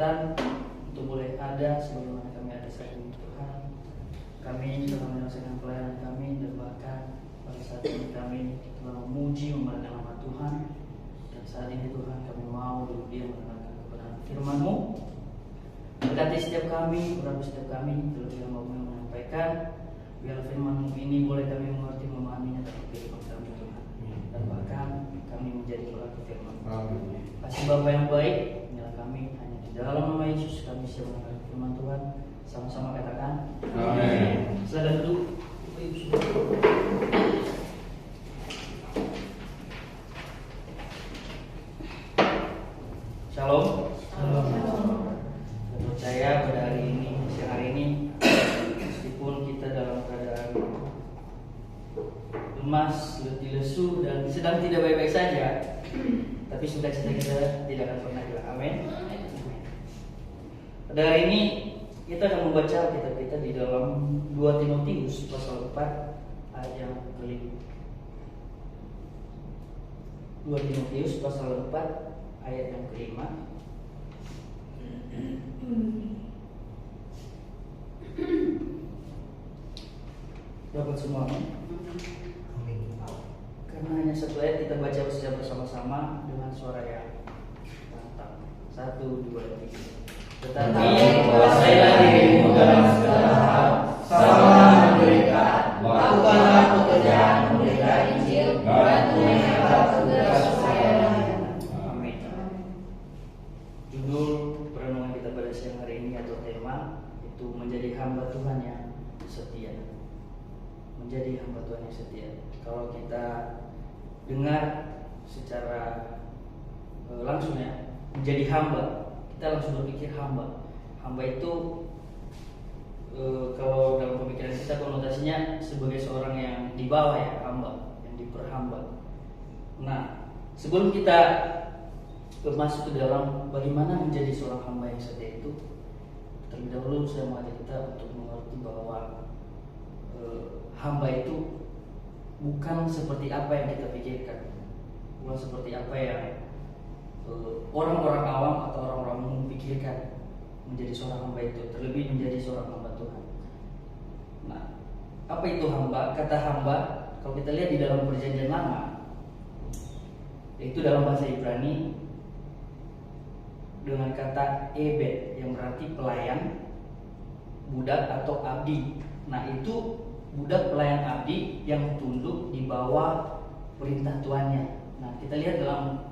kesempatan untuk boleh ada sebagaimana kami ada saat ini Tuhan. Kami telah menyelesaikan pelayanan kami dan bahkan pada saat ini kami telah memuji memuliakan nama Tuhan. Dan saat ini Tuhan kami mau duduk diam mendengarkan kebenaran firman-Mu. Berkati setiap kami, urapi setiap kami, terlebih hamba yang menyampaikan. Biar firman-Mu ini boleh kami mengerti, memahaminya dalam kehidupan kami Tuhan. Dan bahkan kami menjadi pelaku firman. Kasih Bapa yang baik, inilah kami hanya di dalam nama Yesus kami siap mendengar firman Tuhan. Sama-sama katakan amin. Silakan duduk. Shalom. Saya percaya pada siang hari ini, meskipun kita dalam keadaan lemas, letih lesu dan sedang tidak baik-baik saja, tapi sukacita kita tidak akan pernah hilang. Amin. Pada hari ini kita akan membaca kitab kita di dalam 2 Timotius pasal 4 ayat yang kelima. 2 Timotius pasal 4 ayat yang kelima. Dapat semua? Karena hanya satu ayat kita baca secara bersama-sama dengan suara yang mantap. 1, 2, 3. Tetapi kuasailah dirimu dalam segala hal, sama menderita, lakukanlah pekerjaan memberitakan Injil, bantu menyebar tugas pelayanan. Amin. Judul perenungan kita pada siang hari ini atau tema itu menjadi hamba Tuhan yang setia. Menjadi hamba Tuhan yang setia. Kalau kita dengar secara langsung ya, menjadi hamba, kita langsung berpikir hamba. Hamba itu kalau dalam pemikiran kita konotasinya sebagai seorang yang di bawah ya, hamba, yang diperhamba. Nah, sebelum kita masuk ke dalam bagaimana menjadi seorang hamba yang setia itu, terlebih dahulu saya mengajak kita untuk mengerti bahwa hamba itu bukan seperti apa yang kita pikirkan, bukan seperti apa yang orang-orang awam atau orang-orang umum pikirkan menjadi seorang hamba itu, terlebih menjadi seorang hamba Tuhan. Nah, apa itu hamba? Kata hamba, kalau kita lihat di dalam Perjanjian Lama, yaitu dalam bahasa Ibrani dengan kata ebed yang berarti pelayan, budak atau abdi. Nah, itu budak pelayan abdi yang tunduk di bawah perintah tuannya. Nah, kita lihat dalam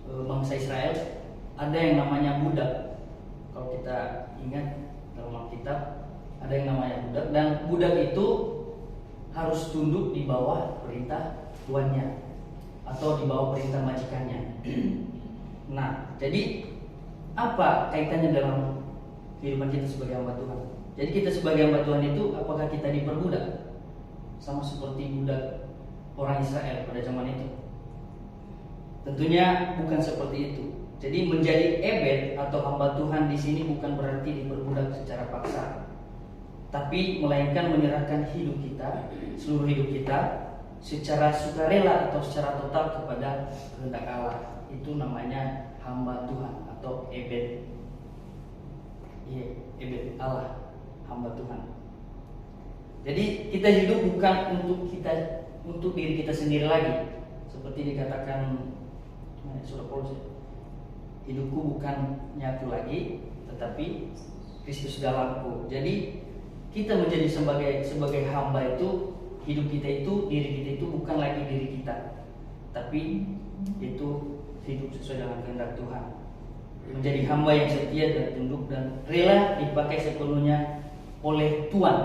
bangsa Israel ada yang namanya budak. Kalau kita ingat dalam Alkitab ada yang namanya budak, dan budak itu harus tunduk di bawah perintah tuannya atau di bawah perintah majikannya. Nah, jadi apa kaitannya dalam kehidupan kita sebagai hamba Tuhan? Jadi kita sebagai hamba Tuhan itu apakah kita diperbudak sama seperti budak orang Israel pada zaman itu? Tentunya bukan seperti itu. Jadi menjadi ebed atau hamba Tuhan di sini bukan berarti diperbudak secara paksa, tapi melainkan menyerahkan hidup kita, seluruh hidup kita secara sukarela atau secara total kepada kehendak Allah. Itu namanya hamba Tuhan atau ebed. Iya, ebed Allah, hamba Tuhan. Jadi kita hidup bukan untuk diri kita sendiri lagi, seperti dikatakan surah Paulus, hidupku bukan nyaku lagi, tetapi Kristus dalamku. Jadi kita menjadi sebagai hamba itu, hidup kita itu, diri kita itu bukan lagi diri kita, tapi itu hidup sesuai dengan kehendak Tuhan. Menjadi hamba yang setia dan tunduk dan rela dipakai sepenuhnya oleh Tuhan.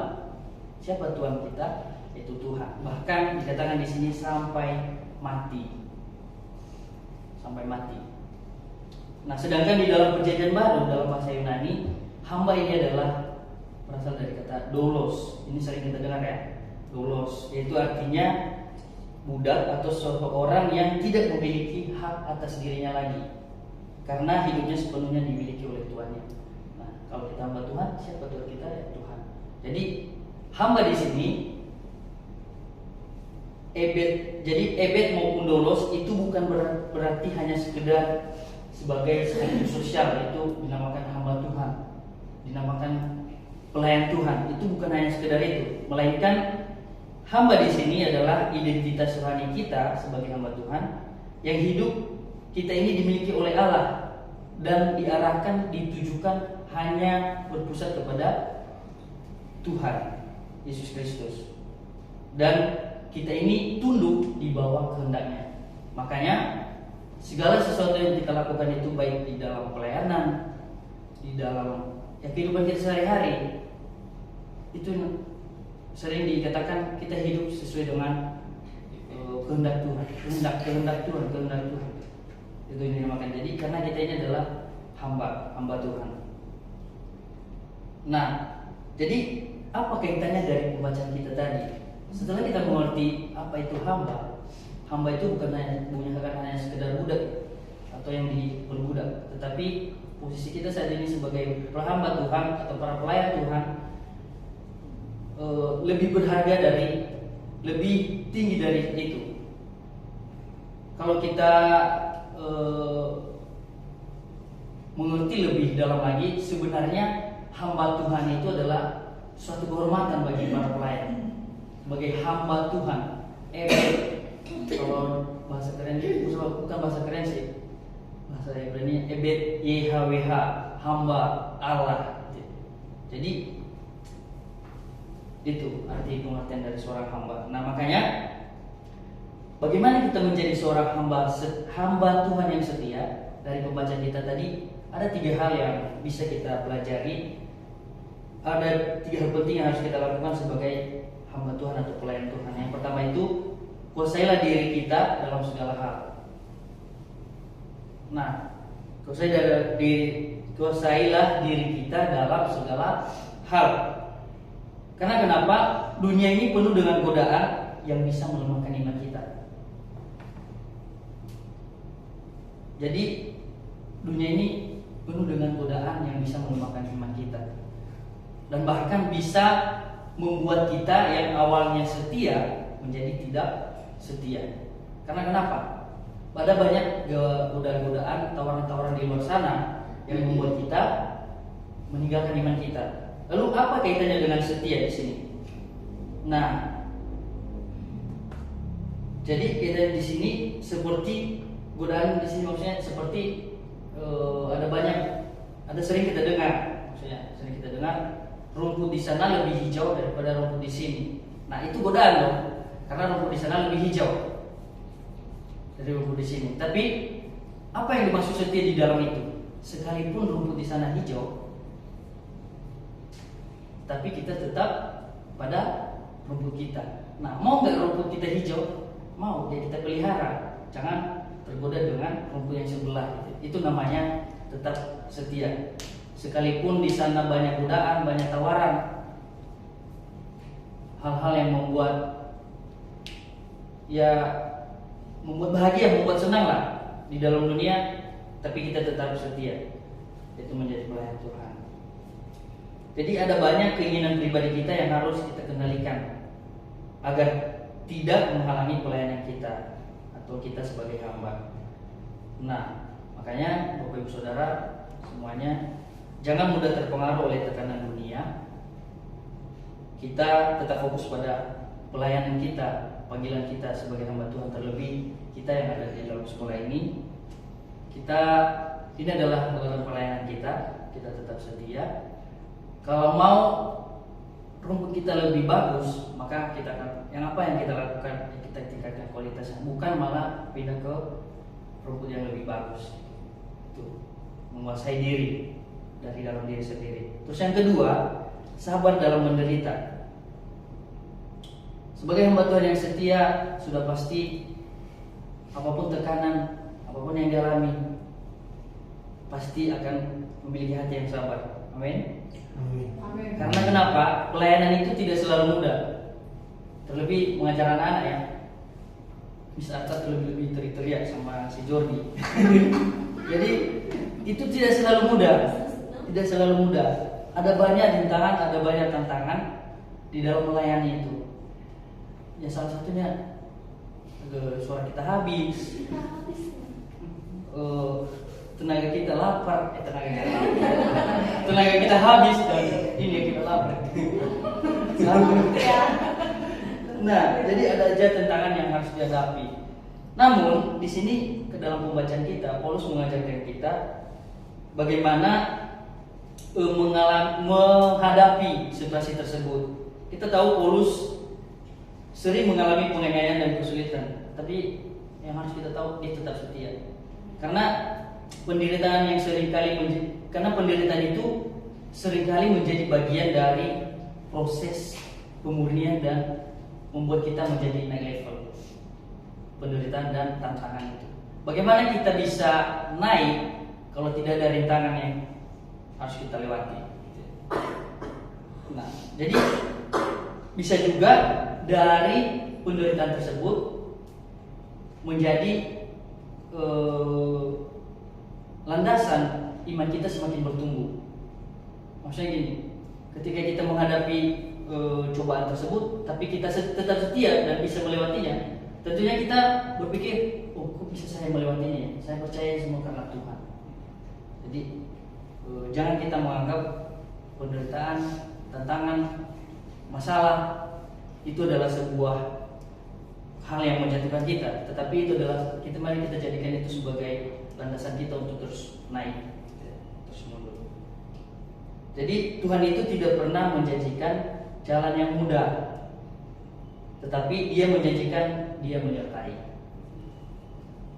Siapa Tuhan kita? Itu Tuhan. Bahkan dikatakan di sini sampai mati. Sampai mati. Nah, sedangkan di dalam Perjanjian Baru dalam bahasa Yunani, hamba ini adalah berasal dari kata doulos. Ini sering kita dengar ya, doulos, yaitu artinya budak atau seseorang yang tidak memiliki hak atas dirinya lagi, karena hidupnya sepenuhnya dimiliki oleh tuannya. Nah, kalau kita hamba Tuhan, siapa Tuhan kita? Ya Tuhan. Jadi hamba di sini ebed, jadi ebed maupun doulos itu bukan berarti hanya sekedar sebagai status sosial, itu dinamakan hamba Tuhan, dinamakan pelayan Tuhan. Itu bukan hanya sekedar itu, melainkan hamba di sini adalah identitas rohani kita sebagai hamba Tuhan yang hidup kita ini dimiliki oleh Allah dan diarahkan, ditujukan hanya berpusat kepada Tuhan Yesus Kristus, dan kita ini tunduk di bawah kehendaknya. Makanya segala sesuatu yang kita lakukan itu, baik di dalam pelayanan, di dalam kehidupan kita sehari-hari, itu sering dikatakan kita hidup sesuai dengan kehendak Tuhan, kehendak Tuhan. Itu yang dinamakan. Jadi karena kita ini adalah hamba Tuhan. Nah, jadi apa kaitannya dari pembacaan kita tadi? Setelah kita mengerti apa itu hamba itu bukan hanya sekedar budak atau yang diperbudak, tetapi posisi kita saat ini sebagai hamba Tuhan atau para pelayan Tuhan lebih berharga lebih tinggi dari itu. Kalau kita mengerti lebih dalam lagi, sebenarnya hamba Tuhan itu adalah suatu kehormatan bagi para pelayan. Sebagai hamba Tuhan, kalau bahasa keren, bukan bahasa keren sih, bahasa Ibrani ebed YHWH, hamba Allah. Jadi itu arti pengertian dari seorang hamba. Nah, makanya bagaimana kita menjadi seorang hamba Tuhan yang setia? Dari pembacaan kita tadi ada 3 hal yang bisa kita pelajari. Ada 3 hal penting yang harus kita lakukan sebagai hamba Tuhan atau pelayan Tuhan. Yang pertama itu, kuasailah diri kita dalam segala hal. Nah, kuasailah diri kita dalam segala hal. Karena kenapa? Dunia ini penuh dengan godaan yang bisa melemahkan iman kita. Jadi dunia ini penuh dengan godaan yang bisa melemahkan iman kita, dan bahkan bisa membuat kita yang awalnya setia menjadi tidak setia. Karena kenapa? Ada banyak godaan-godaan, tawaran-tawaran di luar sana yang membuat kita meninggalkan iman kita. Lalu apa kaitannya dengan setia di sini? Nah, jadi kita di sini seperti godaan di sini, maksudnya seperti ada sering kita dengar, rumput di sana lebih hijau daripada rumput di sini. Nah, itu godaan dong, karena rumput di sana lebih hijau dari rumput di sini. Tapi apa yang dimaksud setia di dalam itu? Sekalipun rumput di sana hijau, tapi kita tetap pada rumput kita. Nah, mau nggak rumput kita hijau? Mau, ya kita pelihara. Jangan tergoda dengan rumput yang sebelah. Itu namanya tetap setia. Sekalipun di sana banyak godaan, banyak tawaran, hal-hal yang membuat bahagia, membuat senang lah di dalam dunia, tapi kita tetap setia. Itu menjadi pelayan Tuhan. Jadi ada banyak keinginan pribadi kita yang harus kita kendalikan agar tidak menghalangi pelayanan kita atau kita sebagai hamba. Nah, makanya Bapak Ibu Saudara semuanya, jangan mudah terpengaruh oleh tekanan dunia. Kita tetap fokus pada pelayanan kita, panggilan kita sebagai hamba Tuhan, terlebih kita yang ada di dalam sekolah ini. Ini adalah pelayanan kita tetap setia. Kalau mau rumput kita lebih bagus, maka kita akan yang kita lakukan, kita tingkatkan kualitasnya, bukan malah pindah ke rumput yang lebih bagus. Itu menguasai diri dari dalam diri sendiri. Terus yang kedua, sabar dalam menderita. Sebagai hamba Tuhan yang setia, sudah pasti apapun tekanan, apapun yang dialami, pasti akan memiliki hati yang sabar. Amin. Amin. Karena kenapa? Pelayanan itu tidak selalu mudah. Terlebih mengajar anak-anak ya. Bisa lebih teriak-teriak sama si Jordi. Jadi itu tidak selalu mudah. Tidak selalu mudah. Ada banyak rintangan, ada banyak tantangan di dalam melayani itu. Ya salah satunya suara kita habis. tenaga kita lapar, tenaga kita habis dan ini kita lapar. Nah, jadi ada aja tantangan yang harus dihadapi. Namun di sini ke dalam pembacaan kita, Paulus mengajarkan kita bagaimana menghadapi situasi tersebut. Kita tahu Paulus sering mengalami penganiayaan dan kesulitan, tapi yang harus kita tahu dia tetap setia. Karena penderitaan itu seringkali menjadi bagian dari proses pemurnian dan membuat kita menjadi naik level. Penderitaan dan tantangan itu. Bagaimana kita bisa naik kalau tidak ada rintangan yang harus kita lewati? Nah, jadi bisa juga dari penderitaan tersebut menjadi landasan iman kita semakin bertumbuh. Maksudnya gini, ketika kita menghadapi cobaan tersebut, tapi kita tetap setia dan bisa melewatinya, tentunya kita berpikir, oh kok bisa saya melewatinya? Saya percaya semua karena Tuhan. Jadi jangan kita menganggap penderitaan, tantangan, masalah itu adalah sebuah hal yang menjatuhkan kita, tetapi itu adalah mari kita jadikan itu sebagai landasan kita untuk terus naik, terus mundur. Jadi Tuhan itu tidak pernah menjanjikan jalan yang mudah, tetapi Dia menjanjikan Dia menyertai.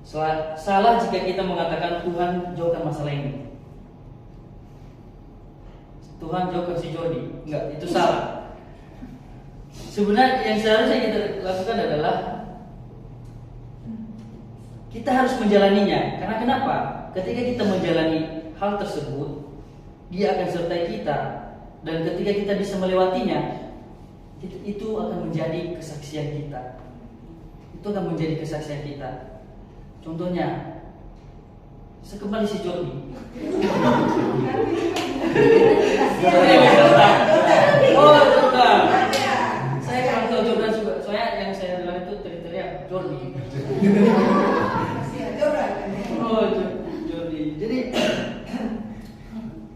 Salah jika kita mengatakan Tuhan jauhkan masalah ini, Tuhan jauhkan si Jody. Enggak, itu salah. Sebenarnya yang seharusnya kita lakukan adalah kita harus menjalaninya. Karena kenapa? Ketika kita menjalani hal tersebut, Dia akan sertai kita, dan ketika kita bisa melewatinya, itu akan menjadi kesaksian kita. Itu akan menjadi kesaksian kita. Contohnya, sekembali si Jordi. Oh, sudah. Saya kurang tahu Jordan juga. Soalnya yang saya bilang itu teriak Jordi. Oh, Jordi. Jadi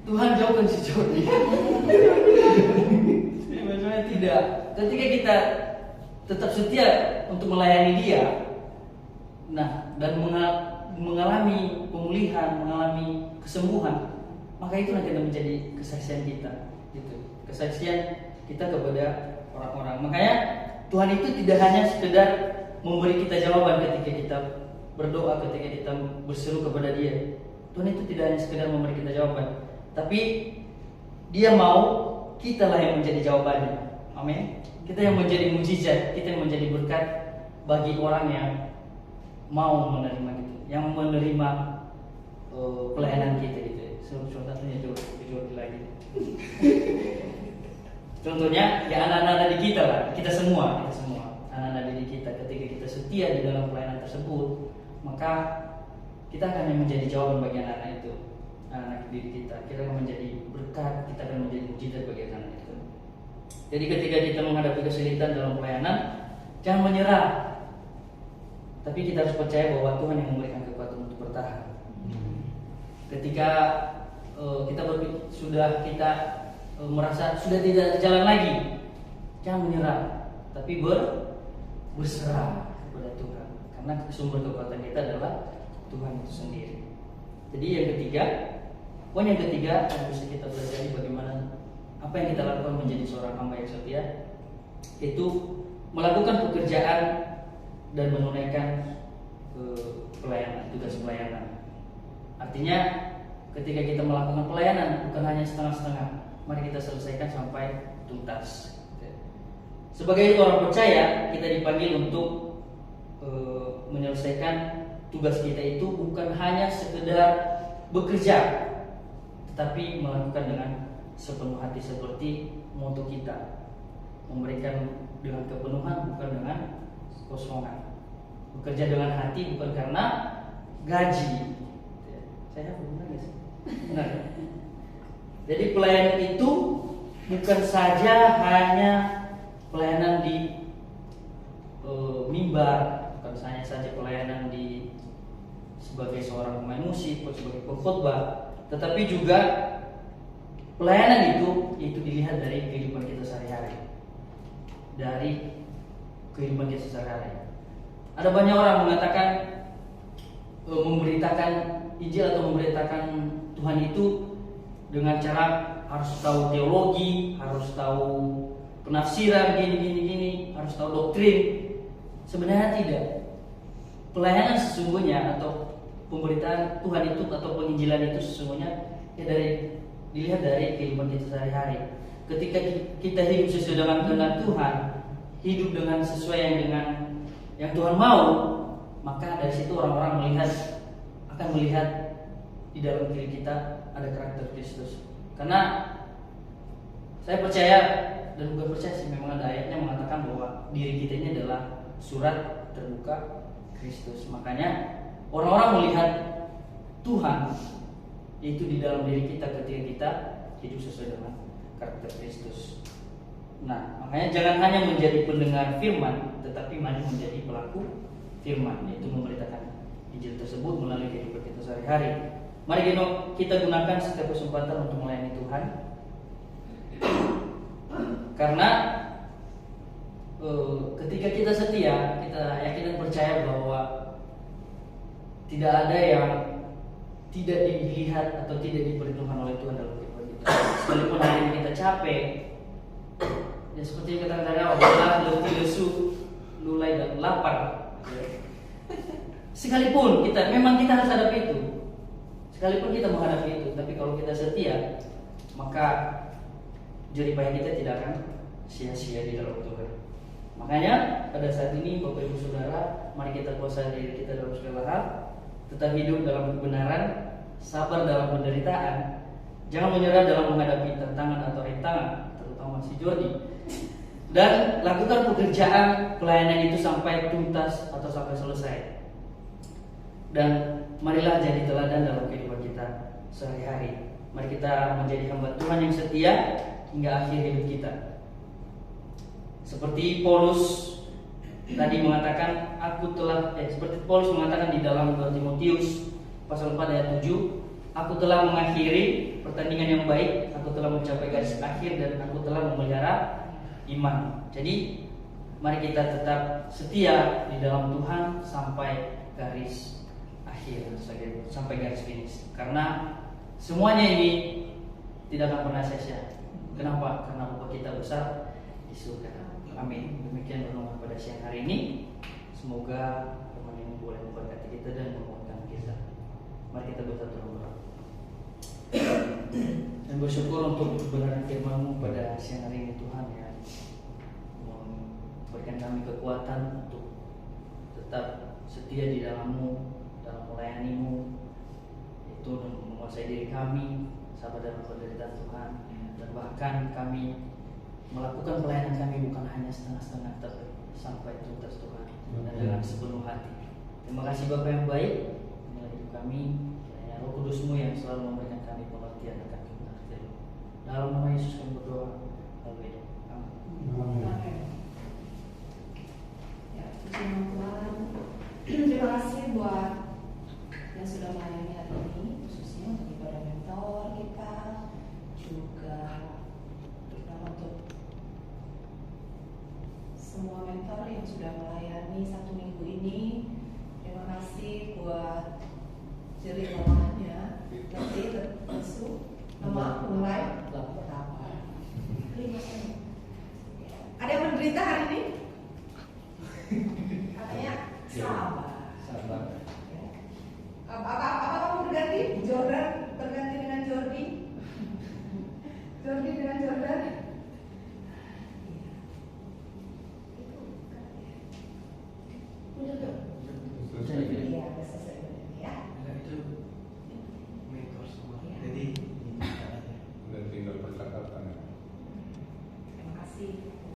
Tuhan jauhkan si Jordi. Maksudnya tidak. Ketika kita tetap setia untuk melayani Dia, nah, dan mengalami pemulihan, mengalami kesembuhan, maka itu akan menjadi kesaksian kita, gitu. Kesaksian kita kepada orang-orang. Makanya Tuhan itu tidak hanya sekedar memberi kita jawaban ketika kita berdoa, ketika kita berseru kepada Dia. Tuhan itu tidak hanya sekedar memberi kita jawaban, tapi Dia mau kita lah yang menjadi jawabannya. Amin. Kita yang menjadi mujizat, kita yang menjadi berkat bagi orang yang mau menerima gitu, yang menerima pelayanan kita gitu. Contohnya Jordi lagi. Contohnya ya anak-anak didik kita lah, kita semua anak-anak didik kita. Ketika kita setia di dalam pelayanan tersebut, maka kita akan menjadi jawaban bagi anak-anak itu, anak-anak didik kita. Kita akan menjadi berkat, kita akan menjadi mujizat bagi anak-anak itu. Jadi ketika kita menghadapi kesulitan dalam pelayanan, jangan menyerah, tapi kita harus percaya bahwa Tuhan yang memberikan kekuatan untuk bertahan. Ketika kita merasa sudah tidak jalan lagi, jangan menyerah, tapi berserah kepada Tuhan, karena sumber kekuatan kita adalah Tuhan itu sendiri. Jadi poin yang ketiga yang bisa kita pelajari bagaimana apa yang kita lakukan menjadi seorang hamba yang setia, itu melakukan pekerjaan dan menunaikan pelayanan, tugas pelayanan. Artinya ketika kita melakukan pelayanan bukan hanya setengah-setengah, mari kita selesaikan sampai tuntas. Sebagai orang percaya, kita dipanggil untuk menyelesaikan tugas kita itu bukan hanya sekedar bekerja, tetapi melakukan dengan sepenuh hati seperti moto kita, memberikan dengan kepenuhan bukan dengan kosongan, bekerja dengan hati bukan karena gaji. Saya benar nggak sih? Benar. Jadi pelayanan itu bukan saja hanya pelayanan di mimbar, bukan hanya saja pelayanan di sebagai seorang pemain musik, sebagai pengkhotbah, tetapi juga pelayanan itu dilihat dari kehidupan kita sehari-hari. Dari kehidupan kita sehari-hari. Ada banyak orang mengatakan memberitakan Injil atau memberitakan Tuhan itu dengan cara harus tahu teologi, harus tahu penafsiran gini, harus tahu doktrin. Sebenarnya tidak. Pelayanan sesungguhnya atau pemberitaan Tuhan itu atau penginjilan itu sesungguhnya dilihat dari kehidupan kita sehari-hari. Ketika kita hidup sesuai dengan kehendak Tuhan, hidup dengan sesuai dengan yang Tuhan mau, maka dari situ orang-orang akan melihat di dalam diri kita ada karakter Kristus. Karena saya percaya, dan bukan percaya sih, memang ada ayatnya mengatakan bahwa diri kita ini adalah surat terbuka Kristus. Makanya orang-orang melihat Tuhan itu di dalam diri kita ketika kita hidup sesuai dengan karakter Kristus. Nah, makanya jangan hanya menjadi pendengar firman, tetapi mari menjadi pelaku firman, yaitu memberitakan Injil tersebut melalui kehidupan kita sehari-hari. Mari kita gunakan setiap kesempatan untuk melayani Tuhan. Karena ketika kita setia, kita yakin dan percaya bahwa tidak ada yang tidak dilihat atau tidak diperhitungkan oleh Tuhan dalam kehidupan kita. Sekalipun hari ini kita capek, ya seperti yang kata tadi, lelah, letih, lesu, lulai dan lapar. Sekalipun kita harus hadapi itu. Sekalipun kita menghadapi itu, tapi kalau kita setia, maka jerih payah kita tidak akan sia-sia di dalam Tuhan. Makanya pada saat ini Bapak Ibu Saudara, mari kita kuasai diri kita dalam segala hal, tetap hidup dalam kebenaran, sabar dalam penderitaan, jangan menyerah dalam menghadapi tantangan atau rintangan, terutama si Jordi, dan lakukan pekerjaan pelayanan itu sampai tuntas atau sampai selesai. Dan marilah jadi teladan dalam kehidupan kita sehari-hari. Mari kita menjadi hamba Tuhan yang setia hingga akhir hidup kita. Seperti Paulus tadi mengatakan, seperti Paulus mengatakan di dalam 2 Timotius pasal 4 ayat 7, aku telah mengakhiri pertandingan yang baik, aku telah mencapai garis akhir, dan aku telah memelihara iman. Jadi mari kita tetap setia di dalam Tuhan sampai garis akhir, sampai garis finish. Karena semuanya ini tidak akan pernah sia-sia. Kenapa? Karena Bapa kita besar di surga. Amin. Demikian renungan pada siang hari ini. Semoga teman ini boleh memberkati kita dan menguatkan kita. Mari kita bersatu berdoa dan bersyukur untuk kebenaran firman-Mu pada siang hari ini, Tuhan, ya. Berikan kami kekuatan untuk tetap setia di dalam-Mu, dalam melayani-Mu, itu menguasai diri kami, sabar dalam penderitaan Tuhan, dan bahkan kami melakukan pelayanan kami bukan hanya setengah-setengah, tapi sampai tuntas Tuhan, dan dengan sepenuh hati. Terima kasih Bapa yang baik, inilah hidup kami, kiranya Roh Kudus-Mu yang selalu memberikan kami pengertian akan kebenaran. Dalam nama Yesus kami berdoa. Amin. Ya, puji nama Tuhan. Terima kasih buat yang sudah melayani hari ini, khususnya untuk ibadah mentor kita, juga terutama untuk semua mentor yang sudah melayani 1 minggu ini. Terima kasih buat jerih